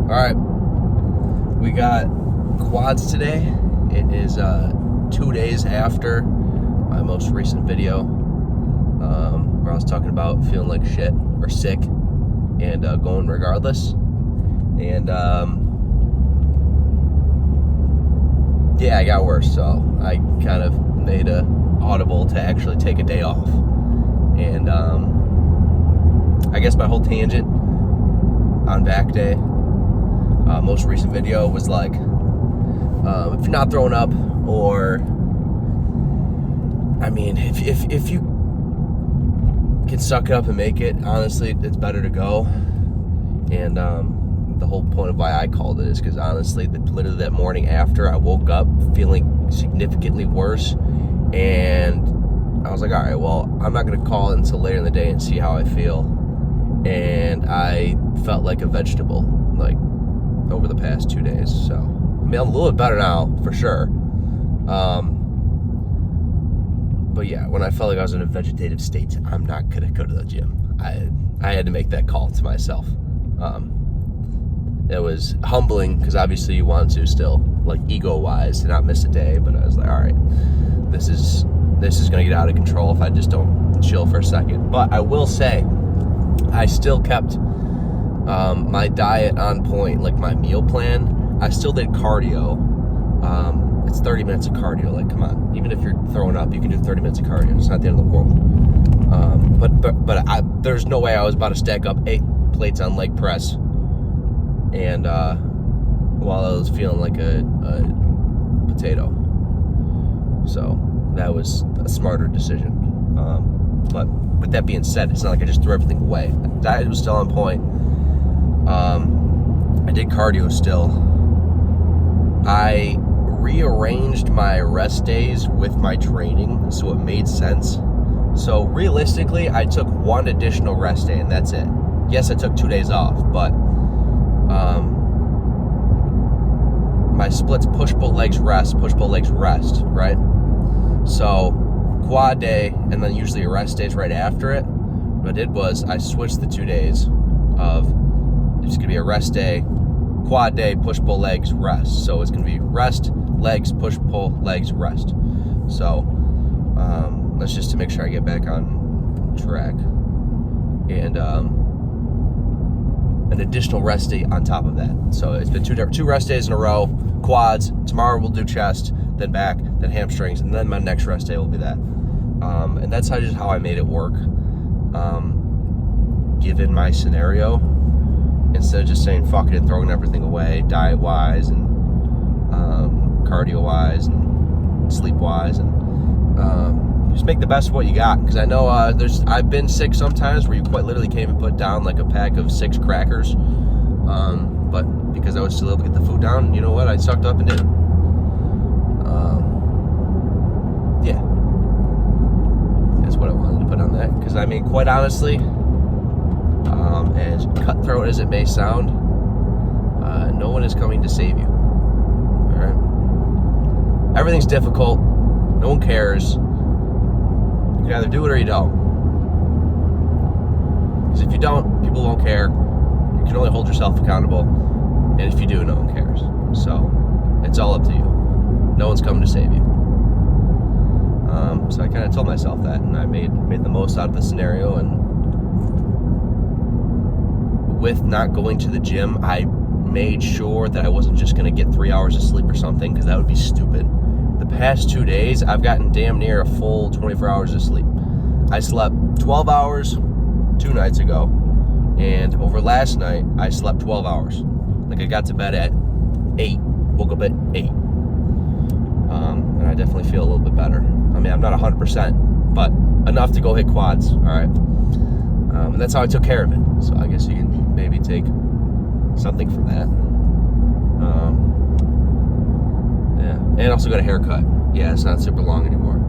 All right, we got quads today. It is 2 days after my most recent video where I was talking about feeling like shit or sick and going regardless. And yeah, I got worse, so I kind of made a audible to actually take a day off. And I guess my whole tangent on back day, most recent video was like, if you're not throwing up, or I mean, if you can suck it up and make it, honestly, it's better to go. And the whole point of why I called it is because honestly, literally that morning after, I woke up feeling significantly worse, and I was like, all right, well, I'm not going to call it until later in the day and see how I feel. And I felt like a vegetable, like, over the past 2 days. So, I mean, I'm a little bit better now, for sure. But yeah, when I felt like I was in a vegetative state, I'm not going to go to the gym. I had to make that call to myself. It was humbling, because obviously you want to still, like, ego-wise, to not miss a day. But I was like, all right, this is going to get out of control if I just don't chill for a second. But I will say, I still kept my diet on point, like my meal plan. I still did cardio. It's 30 minutes of cardio. Like, come on. Even if you're throwing up, you can do 30 minutes of cardio. It's not the end of the world. But there's no way I was about to stack up 8 plates on leg press. And while I was feeling like a potato. So that was a smarter decision. But with that being said, it's not like I just threw everything away. Diet was still on point. I did cardio still. I rearranged my rest days with my training, so it made sense. So realistically, I took 1 additional rest day, and that's it. Yes, I took 2 days off, but my splits push, pull, legs, rest, right? So quad day, and then usually a rest days right after it. What I did was I switched the 2 days of, it's going to be a rest day, quad day, push, pull, legs, rest. So it's going to be rest, legs, push, pull, legs, rest. So that's just to make sure I get back on track. And an additional rest day on top of that. So it's been two rest days in a row, quads. Tomorrow we'll do chest, then back, then hamstrings, and then my next rest day will be that. And that's just how I made it work. Given my scenario, instead of just saying fuck it and throwing everything away, diet-wise and cardio-wise and sleep-wise, and just make the best of what you got. Because I know I've been sick sometimes where you quite literally can't even put down like a pack of 6 crackers. But because I was still able to get the food down, you know what? I sucked up and did it. Yeah. That's what I wanted to put on that. Because I mean, quite honestly, as cutthroat as it may sound, no one is coming to save you. Alright? Everything's difficult. No one cares. You either do it or you don't. Because if you don't, people won't care. You can only hold yourself accountable. And if you do, no one cares. So, it's all up to you. No one's coming to save you. So I kind of told myself that, and I made the most out of the scenario. And with not going to the gym, I made sure that I wasn't just going to get 3 hours of sleep or something, because that would be stupid. The past 2 days, I've gotten damn near a full 24 hours of sleep. I slept 12 hours 2 nights ago, and over last night, I slept 12 hours. Like, I got to bed at 8, woke up at 8. And I definitely feel a little bit better. I mean, I'm not 100%, but enough to go hit quads, all right? And that's how I took care of it. So I guess you can maybe take something from that. Yeah, and also got a haircut. Yeah, it's not super long anymore.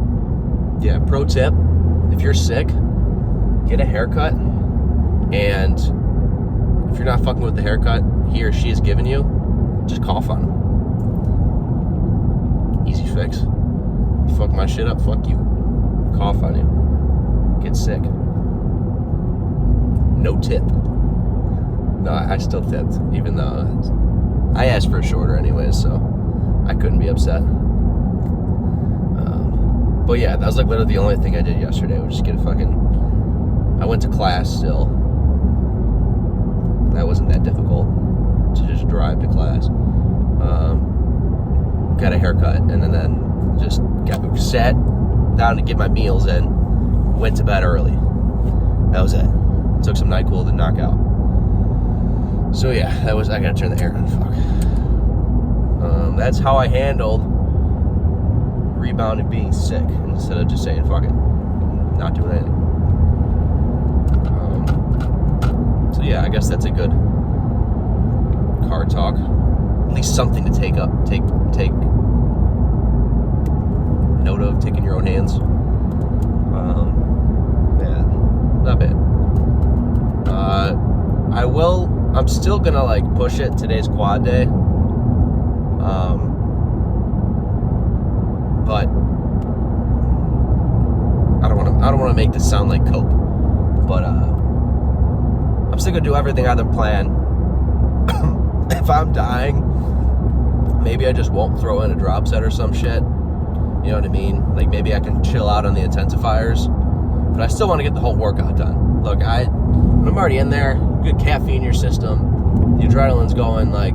Yeah, pro tip, if you're sick, get a haircut, and if you're not fucking with the haircut he or she is giving you, just cough on them. Easy fix. You fuck my shit up, fuck you. Cough on you. Get sick. No tip. No, I still tipped, even though I asked for a shorter anyways, so I couldn't be upset. But yeah, that was like literally the only thing I did yesterday was just get I went to class still. That wasn't that difficult to just drive to class. Got a haircut, and then just sat down to get my meals in, went to bed early. That was it. Took some NyQuil to knock out. So yeah, I gotta turn the air on, fuck. That's how I handled rebounding being sick, instead of just saying, fuck it, not doing anything. So yeah, I guess that's a good car talk. At least something to take note of, take in your own hands. Yeah, not bad. I'm still gonna like push it. Today's quad day. But I don't want to make this sound like cope. But I'm still gonna do everything I have planned. If I'm dying, maybe I just won't throw in a drop set or some shit. You know what I mean? Like maybe I can chill out on the intensifiers, but I still want to get the whole workout done. Look, when I'm already in there, good caffeine in your system, the adrenaline's going. Like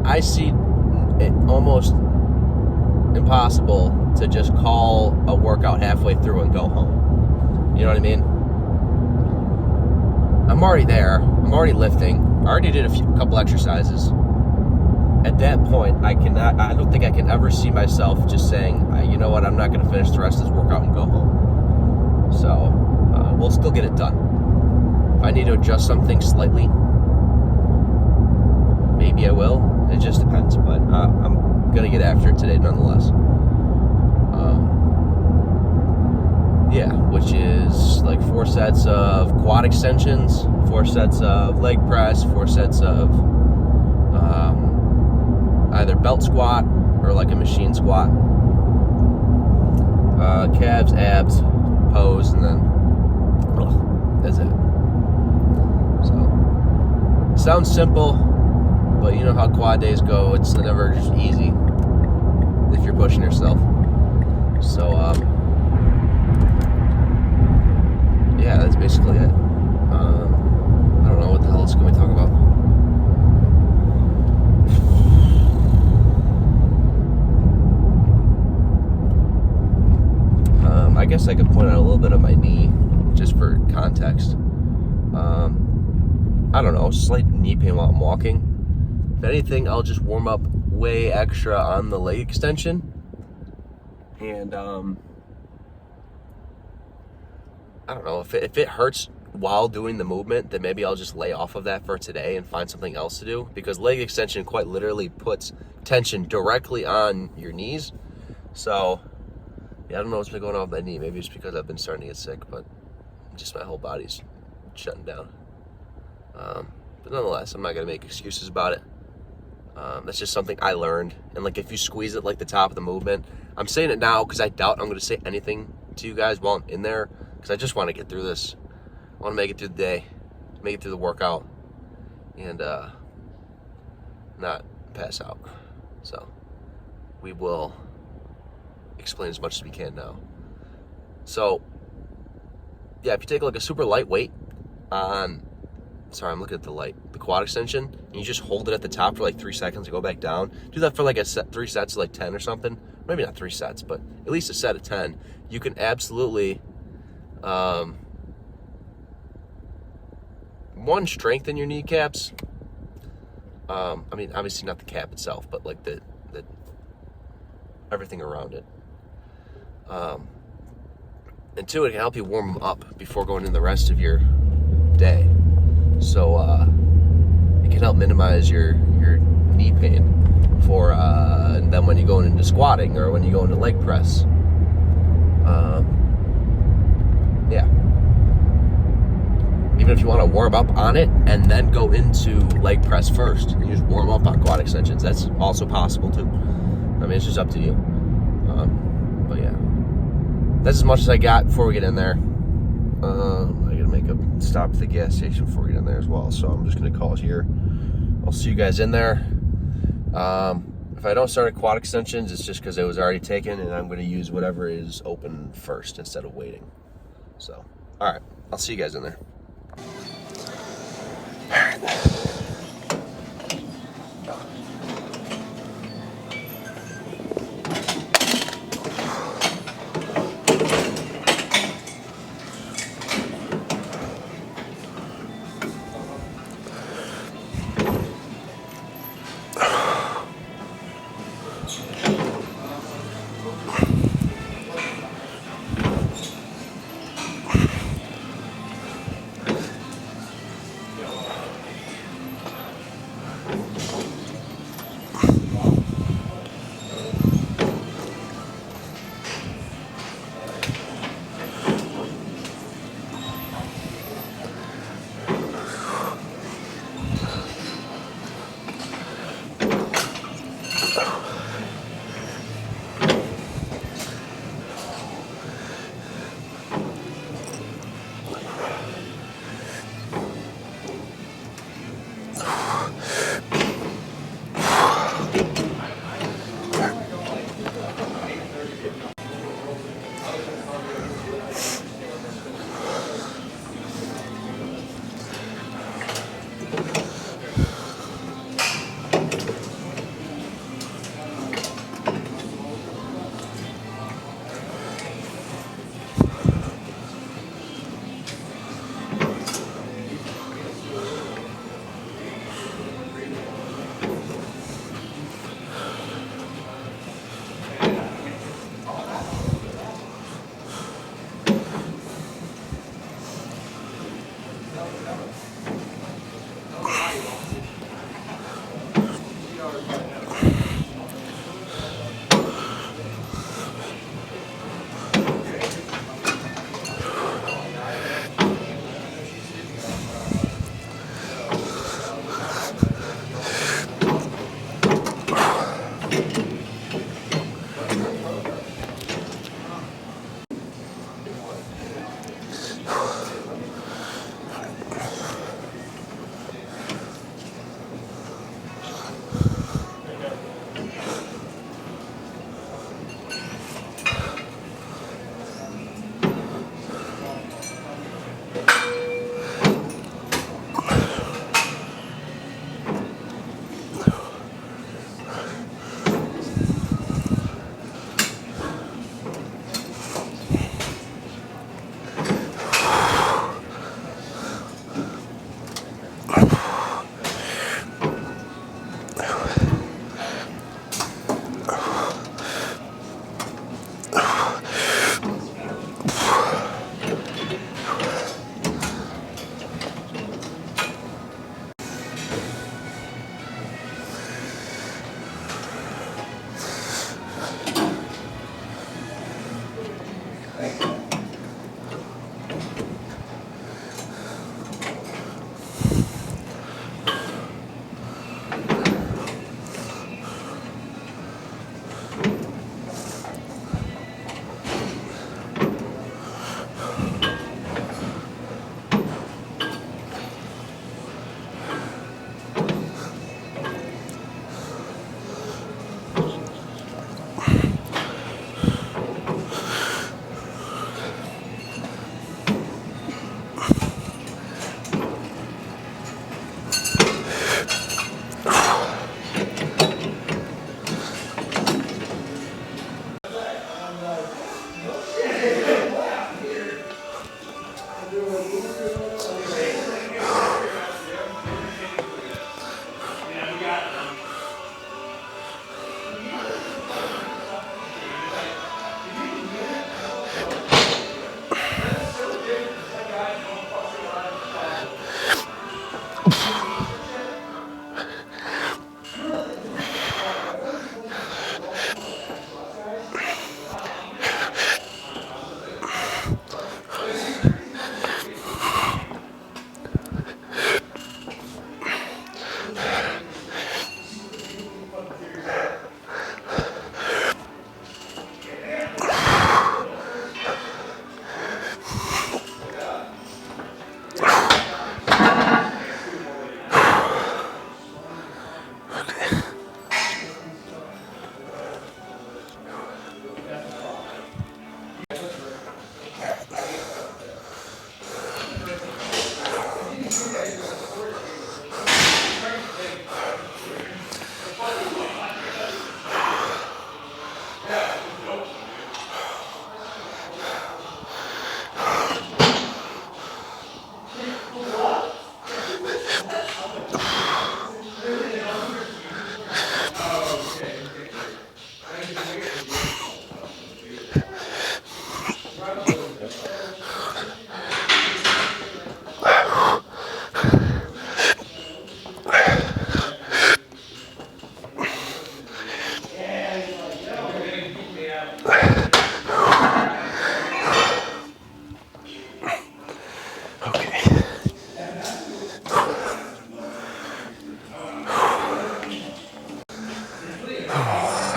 I see it almost impossible to just call a workout halfway through and go home. You know what I mean? I'm already there. I'm already lifting. I already did a couple exercises. At that point, I don't think I can ever see myself just saying, you know what, I'm not going to finish the rest of this workout and go home. So, we'll still get it done. If I need to adjust something slightly, maybe I will. It just depends, but I'm going to get after it today nonetheless. Yeah, which is like 4 sets of quad extensions, 4 sets of leg press, 4 sets of either belt squat or like a machine squat. Calves, abs, pose, and then that's it. So, sounds simple, but you know how quad days go. It's never just easy if you're pushing yourself. So, yeah, that's basically it. I don't know what the hell else can we talk about. I guess I could point out a little bit of my knee, just for context. I don't know, slight knee pain while I'm walking. If anything, I'll just warm up way extra on the leg extension. And, I don't know, if it hurts while doing the movement, then maybe I'll just lay off of that for today and find something else to do, because leg extension quite literally puts tension directly on your knees. So, yeah, I don't know what's been going on with my knee. Maybe it's because I've been starting to get sick, but just my whole body's shutting down. But nonetheless, I'm not going to make excuses about it. That's just something I learned. And like if you squeeze it like the top of the movement, I'm saying it now because I doubt I'm going to say anything to you guys while I'm in there, because I just want to get through this. I want to make it through the day, make it through the workout, and not pass out. So we will explain as much as we can now. So yeah, if you take like a super light weight on, sorry, I'm looking at the quad extension, and you just hold it at the top for like 3 seconds and go back down. Do that for like a set, 3 sets, like 10 or something. Maybe not 3 sets, but at least a set of 10. You can absolutely, one, strengthen your kneecaps. I mean, obviously not the cap itself, but like the everything around it. And 2, it can help you warm them up before going in the rest of your day. So it can help minimize your knee pain for and then when you go into squatting or when you go into leg press. Yeah. Even if you want to warm up on it and then go into leg press first, and you just warm up on quad extensions, that's also possible too. I mean, it's just up to you. But yeah, that's as much as I got before we get in there. I gotta make make a stop at the gas station before we get in there as well. So I'm just going to call it here. I'll see you guys in there. If I don't start at quad extensions, it's just because it was already taken, and I'm going to use whatever is open first instead of waiting. So, all right, I'll see you guys in there. All right.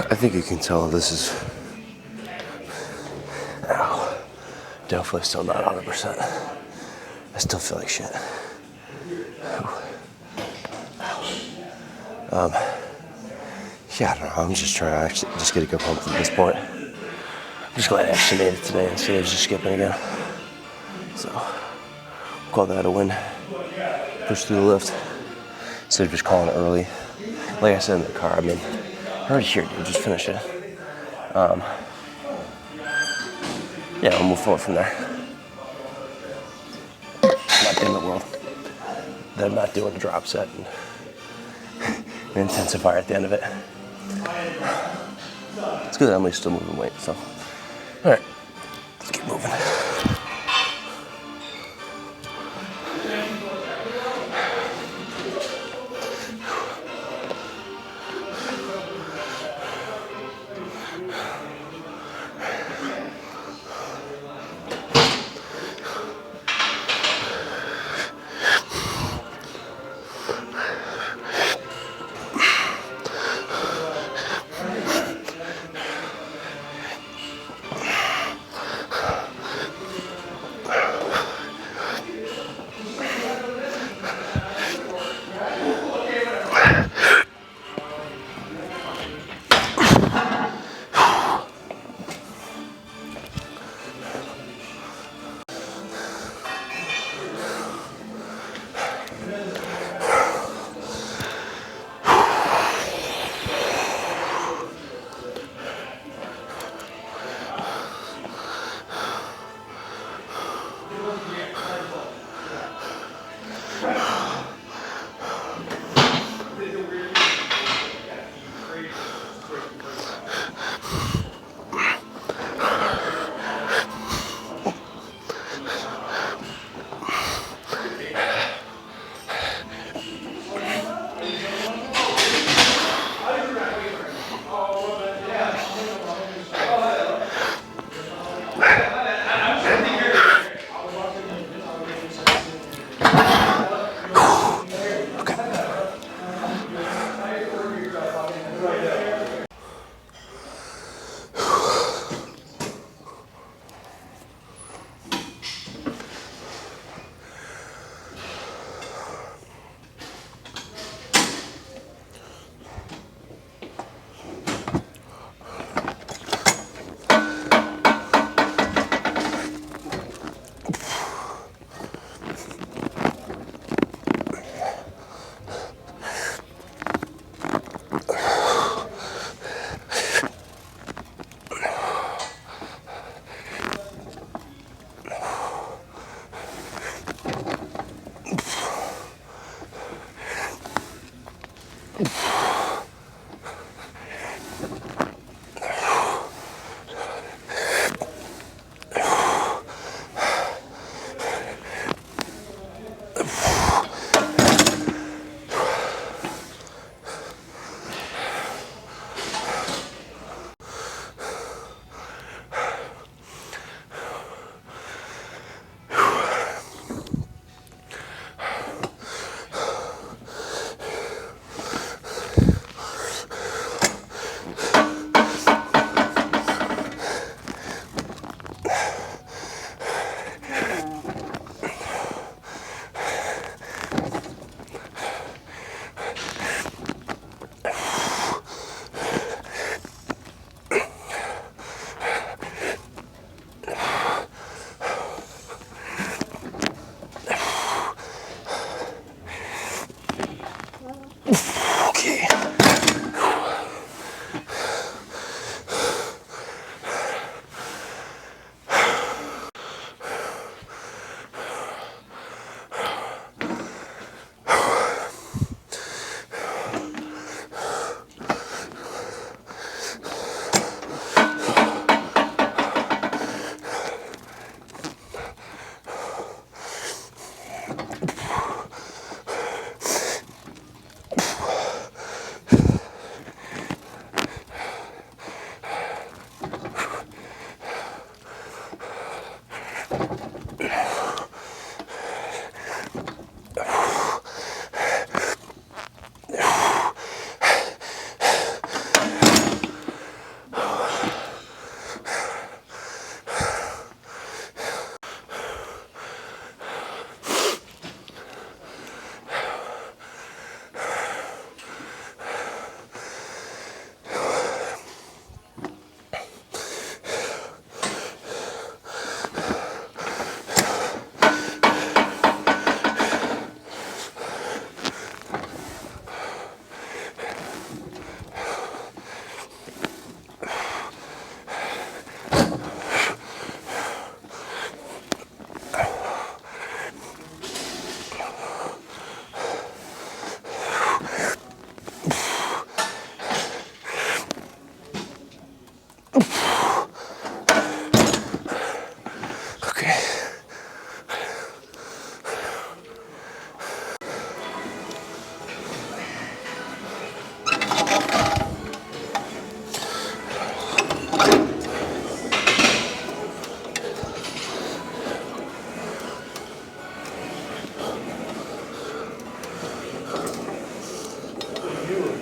I think you can tell this is, definitely still not 100%. I still feel like shit. Yeah, I don't know. I'm just trying to actually just get a good pump at this point. I'm just glad I actually made it today instead of just skipping again. So, call that a win. Push through the lift instead of just calling it early. Like I said in the car, I mean, I'm already here, dude. Just finish it. Yeah, we'll move forward from there. Not the end of the world. Them not doing a drop set and an intensifier at the end of it. It's good that Emily's still moving weight, so. All right, let's keep moving.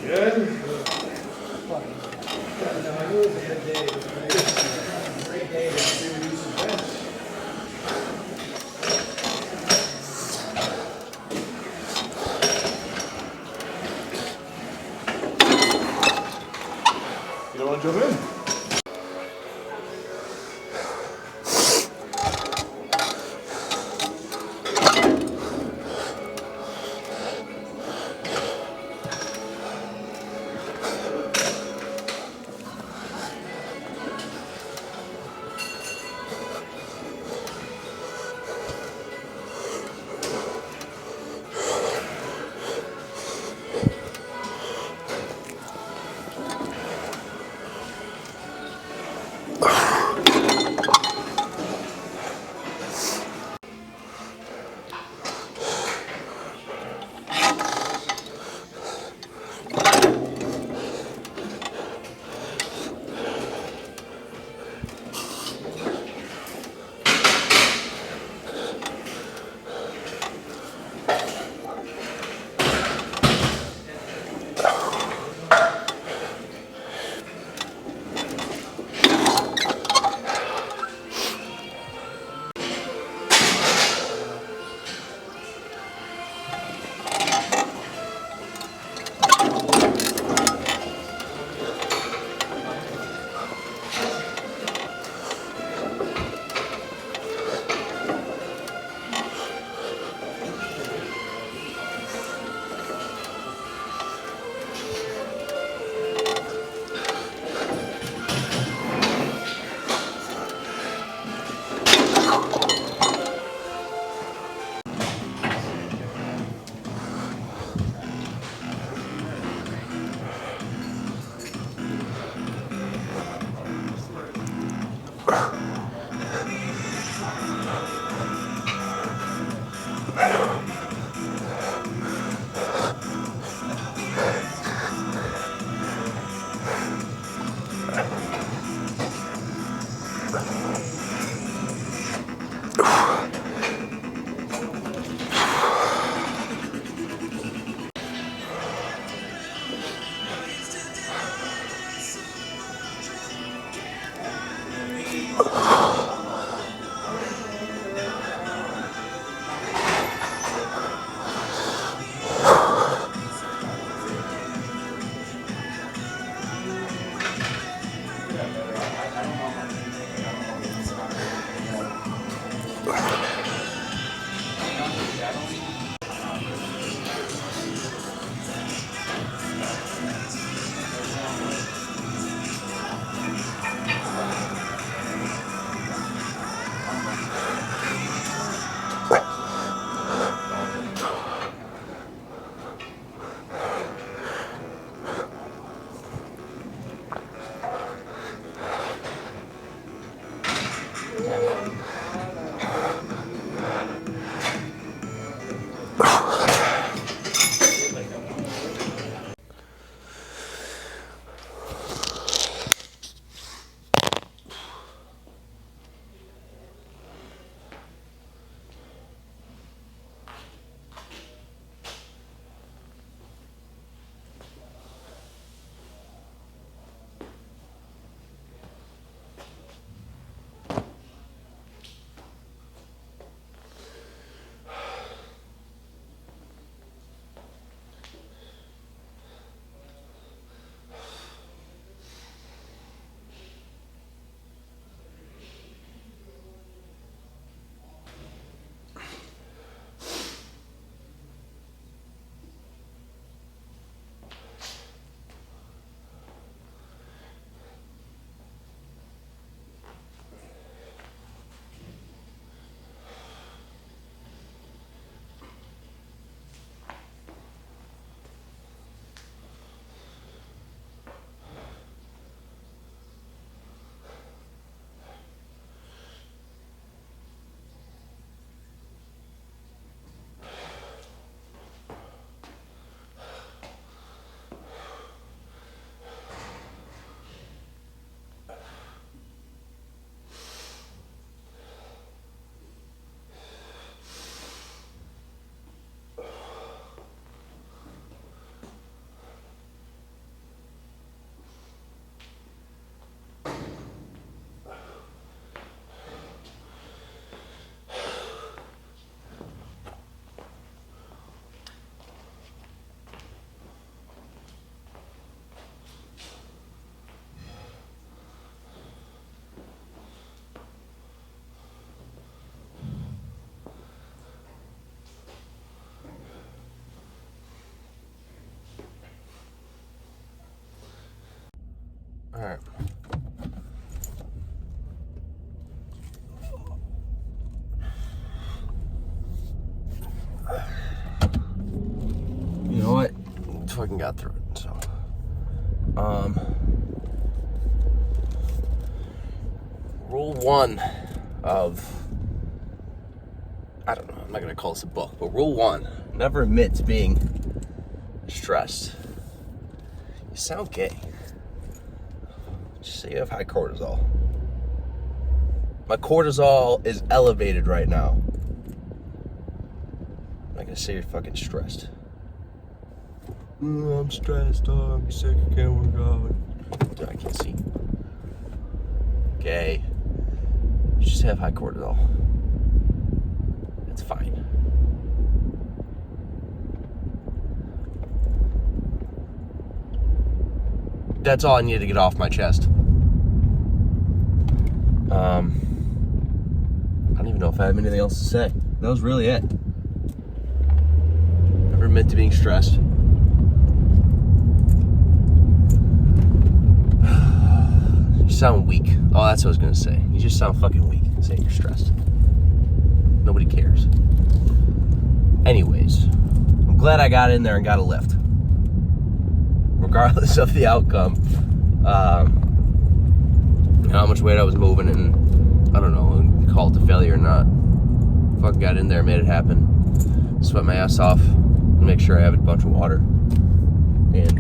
Good. You don't want to jump in? right. You know what? Fucking got through it. So, rule 1 of, I don't know, I'm not gonna call this a book, but rule 1: never admit to being stressed. You sound gay. Just say you have high cortisol. My cortisol is elevated right now. I'm not gonna say you're fucking stressed. I'm stressed, I'm sick, I can't work out. Dude, I can't see. Gay. You just have high cortisol. It's fine. That's all I needed to get off my chest. I don't even know if I have anything else to say. That was really it. Never admit to being stressed. You sound weak. Oh, that's what I was gonna say. You just sound fucking weak saying you're stressed. Nobody cares. Anyways, I'm glad I got in there and got a lift. Regardless of the outcome, how much weight I was moving, and I don't know, call it a failure or not. Fucking got in there, made it happen. Sweat my ass off, make sure I have a bunch of water, and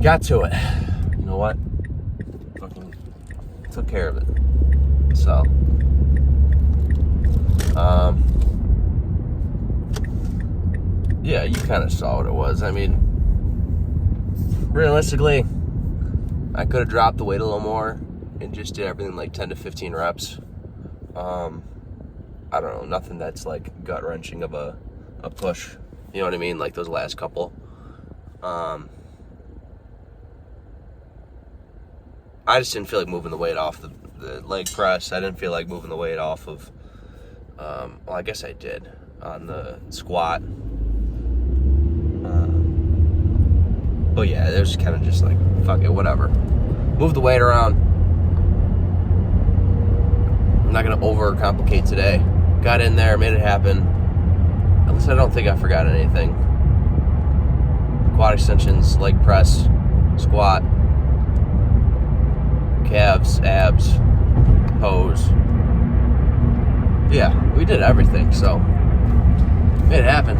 got to it. You know what? Fucking took care of it. So, yeah, you kind of saw what it was. I mean, realistically, I could have dropped the weight a little more and just did everything like 10 to 15 reps. I don't know, nothing that's like gut-wrenching of a push. You know what I mean? Like those last couple. I just didn't feel like moving the weight off the leg press. I didn't feel like moving the weight off of, well, I guess I did on the squat. But yeah, it was kind of just like, fuck it, whatever. Move the weight around. I'm not going to overcomplicate today. Got in there, made it happen. At least I don't think I forgot anything. Quad extensions, leg press, squat, calves, abs, pose. Yeah, we did everything, so made it happen.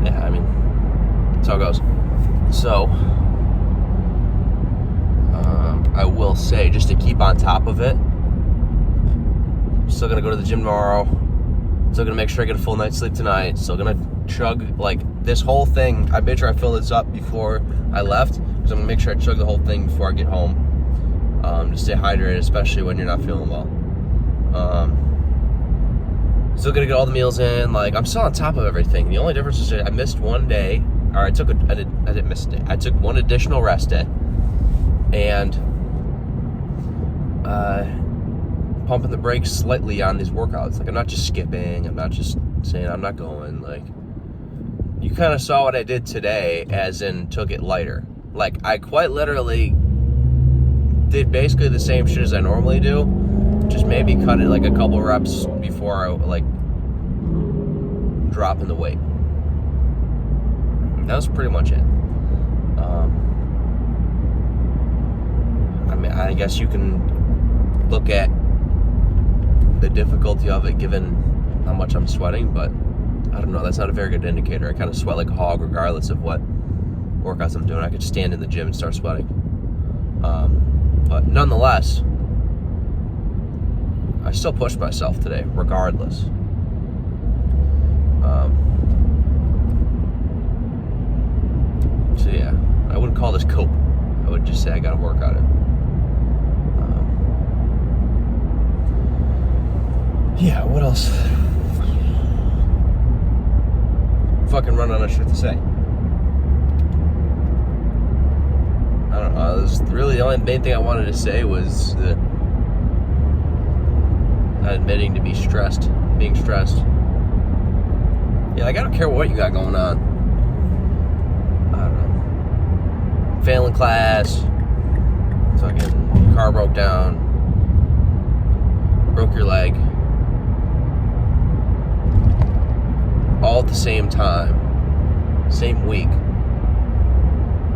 Yeah, I mean, that's how it goes. So, I will say, just to keep on top of it, still gonna go to the gym tomorrow. Still gonna make sure I get a full night's sleep tonight. Still gonna chug, like, this whole thing. I made sure I fill this up before I left, because I'm gonna make sure I chug the whole thing before I get home. To stay hydrated, especially when you're not feeling well. Still gonna get all the meals in. Like, I'm still on top of everything. The only difference is I missed one day, or I didn't miss a day. I took one additional rest day, and pumping the brakes slightly on these workouts. Like, I'm not just skipping. I'm not just saying I'm not going. Like, you kind of saw what I did today, as in took it lighter. Like, I quite literally did basically the same shit as I normally do, just maybe cut it like a couple reps before I like dropping the weight. That was pretty much it. I mean, I guess you can look at the difficulty of it given how much I'm sweating, but I don't know, that's not a very good indicator. I kind of sweat like a hog regardless of what workouts I'm doing. I could stand in the gym and start sweating. But nonetheless, I still pushed myself today, regardless. So yeah, I wouldn't call this cope. I would just say I gotta work on it. Yeah, what else? Fucking run out of shit to say. I don't know. This is really the only main thing I wanted to say was admitting to being stressed. Yeah, like I don't care what you got going on. I don't know. Failing class, fucking car broke down, broke your leg. All at the same time, same week. I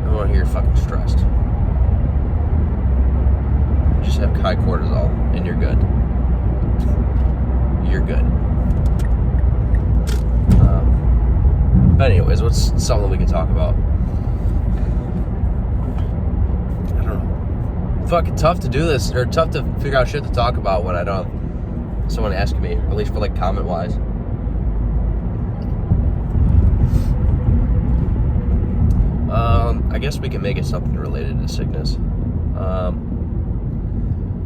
don't want to hear you're fucking stressed. You just have high cortisol and you're good. You're good. But anyways, what's something we can talk about? I don't know. Fucking tough to do this, or tough to figure out shit to talk about when I don't have someone asking me, at least for like comment wise. I guess we can make it something related to sickness.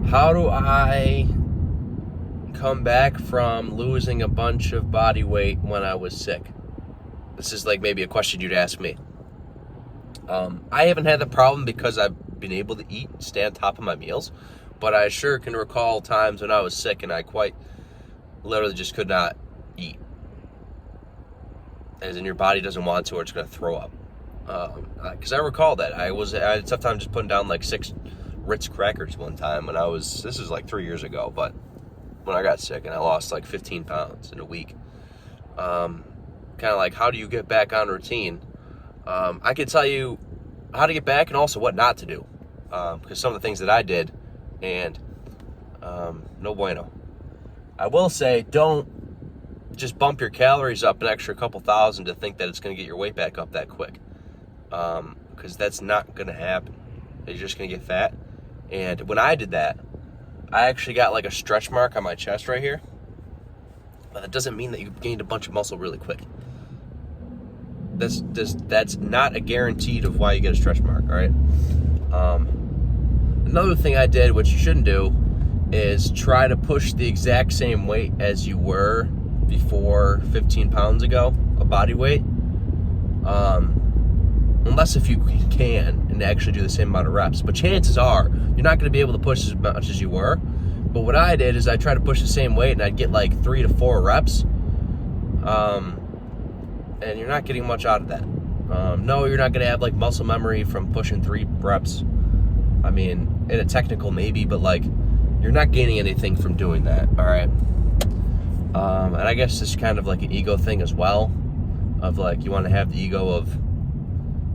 How do I come back from losing a bunch of body weight when I was sick? This is like maybe a question you'd ask me. I haven't had the problem because I've been able to eat, stay on top of my meals, but I sure can recall times when I was sick and I quite literally just could not eat. As in your body doesn't want to, or it's going to throw up. Because I recall that I had a tough time just putting down like 6 Ritz crackers one time when this is like 3 years ago, but when I got sick and I lost like 15 pounds in a week. Kind of like, how do you get back on routine? I can tell you how to get back and also what not to do. Because some of the things that I did, and no bueno. I will say, don't just bump your calories up an extra couple thousand to think that it's going to get your weight back up that quick. Because that's not going to happen. You're just going to get fat. And when I did that, I actually got like a stretch mark on my chest right here. But that doesn't mean that you gained a bunch of muscle really quick. That's not a guarantee of why you get a stretch mark, all right? Another thing I did, which you shouldn't do, is try to push the exact same weight as you were before 15 pounds ago, a body weight. Unless if you can and actually do the same amount of reps. But chances are, you're not going to be able to push as much as you were. But what I did is I tried to push the same weight and I'd get like 3 to 4 reps. And you're not getting much out of that. No, you're not going to have like muscle memory from pushing 3 reps. I mean, in a technical maybe, but like you're not gaining anything from doing that, all right? And I guess it's kind of like an ego thing as well, of like you want to have the ego of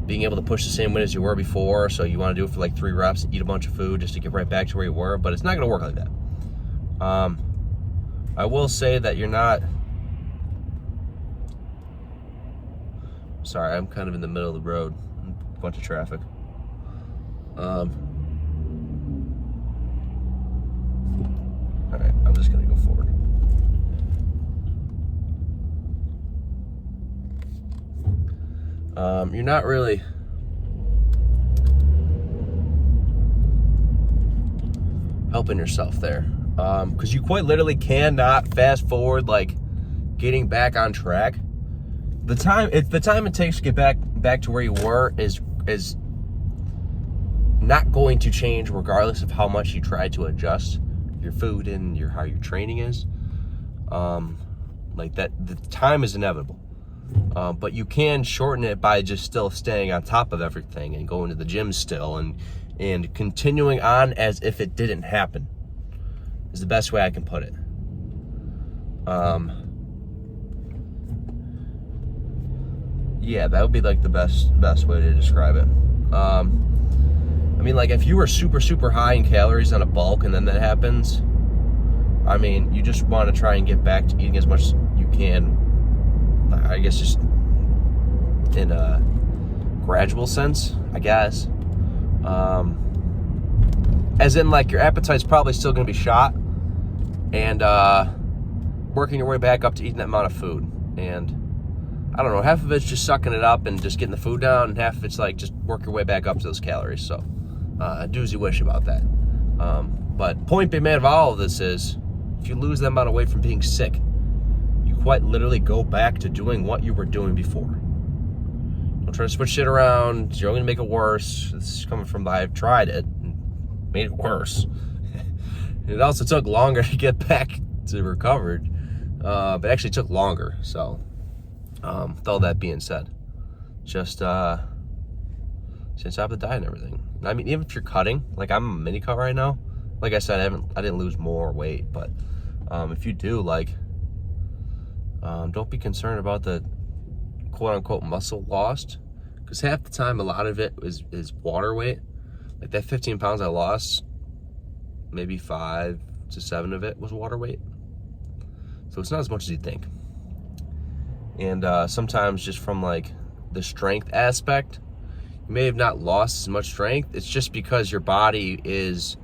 being able to push the same weight as you were before, so you want to do it for like 3 reps, eat a bunch of food just to get right back to where you were, but it's not going to work like that. I will say that you're not... Sorry, I'm kind of in the middle of the road. A bunch of traffic. Alright, I'm just going to go forward. You're not really helping yourself there. Because you quite literally cannot fast forward like getting back on track. The time it takes to get back to where you were is not going to change regardless of how much you try to adjust your food and how your training is. Like that, the time is inevitable. But you can shorten it by just still staying on top of everything and going to the gym still and continuing on as if it didn't happen is the best way I can put it. Yeah, that would be like the best way to describe it. I mean, like if you were super, super high in calories on a bulk and then that happens, I mean, you just want to try and get back to eating as much as you can, I guess just in a gradual sense, I guess. As in like your appetite's probably still going to be shot and working your way back up to eating that amount of food. And I don't know, half of it's just sucking it up and just getting the food down, and half of it's like just work your way back up to those calories. So do as you wish about that. But point being made of all of this is, if you lose that amount of weight from being sick, you quite literally go back to doing what you were doing before. Don't try to switch shit around. You're only gonna make it worse. This is coming from, I've tried it and made it worse. It also took longer to get back to recovered, but actually took longer. So With all that being said, just since I have the diet and everything. I mean, even if you're cutting, like I'm a mini cut right now. Like I said, I didn't lose more weight, but if you do, like, don't be concerned about the quote unquote muscle lost, because half the time a lot of it is water weight. Like that 15 pounds I lost, maybe 5 to 7 of it was water weight. So it's not as much as you think. And sometimes just from like the strength aspect, you may have not lost as much strength. It's just because your body is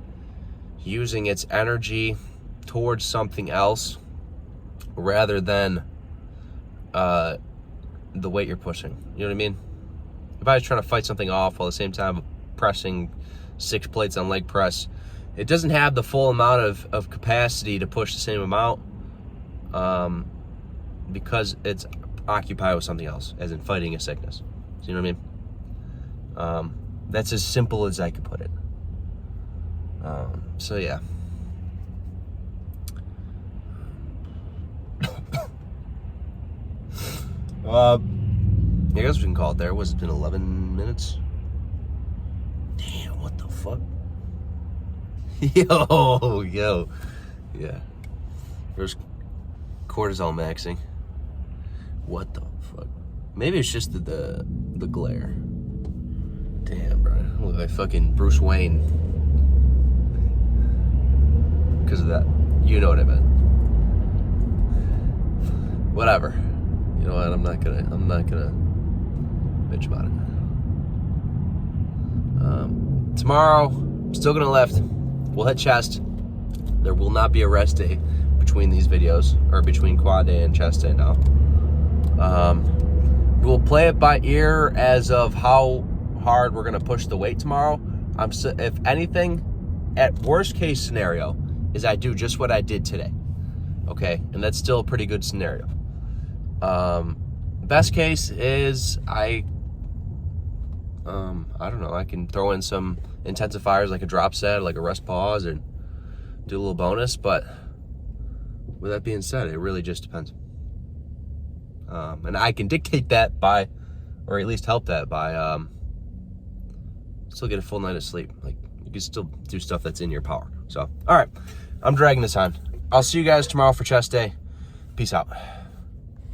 using its energy towards something else rather than the weight you're pushing. You know what I mean? If I was trying to fight something off while at the same time pressing 6 plates on leg press, it doesn't have the full amount of capacity to push the same amount because it's occupied with something else, as in fighting a sickness. So you know what I mean? That's as simple as I could put it. So yeah. I guess we can call it there. What's it been, 11 minutes? Damn, what the fuck? Yo. Yeah. First cortisol maxing. What the fuck? Maybe it's just the glare. Damn, bro. I look like fucking Bruce Wayne. Because of that. You know what I meant. Whatever. You know what? I'm not gonna bitch about it. Tomorrow, still gonna lift. We'll hit chest. There will not be a rest day between these videos, or between quad day and chest day now. We'll play it by ear as of how hard we're gonna push the weight tomorrow. If anything, at worst case scenario, is I do just what I did today. Okay, and that's still a pretty good scenario. Best case is I don't know, I can throw in some intensifiers like a drop set, like a rest pause, and do a little bonus. But with that being said, it really just depends. And I can dictate that by, or at least help that by, still get a full night of sleep. Like, you can still do stuff that's in your power. So, all right, I'm dragging this on. I'll see you guys tomorrow for chest day. Peace out.